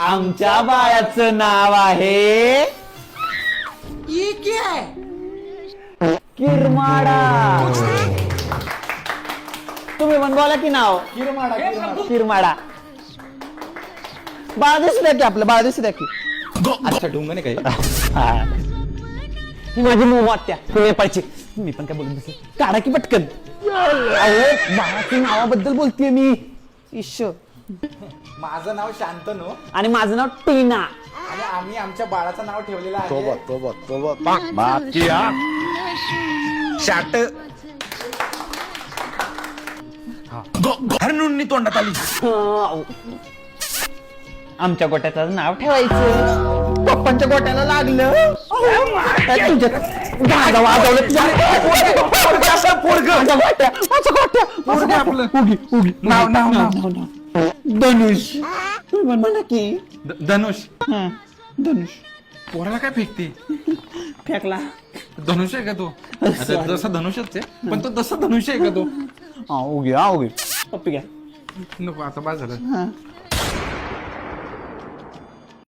आमच्या बाळाचं नाव आहे किरमाडा. तुम्ही पण बोला की नाव किरमाडा. बाळा दिसू द्या की आपलं बाळा दिसू द्या की. अच्छा ढुंग नाही काही. हा. ही माझी मोहत्या नेपाळची. मी पण काय बोलत बसेल. काढा की पटकन. अहो बाळाच्या नावाबद्दल बोलतेय मी. ईश. माझं नाव शांतनू आणि माझं नाव टीना. आणि आम्ही आमच्या बाळाचं नाव ठेवलेलं आहे शाट. हरणुंनी तोंडात आली. आमच्या गोट्याचं नाव ठेवायचं. पप्पांच्या गोट्याला लागलं. धनुष. म्हणा की धनुष. धनुष पोराला काय फेकते. फेकला. धनुष आहे का तो. जसा धनुषच आहे पण तो तसा धनुष आहे का तो. उगी पप्पी घ्या. नको आता बाज झालं.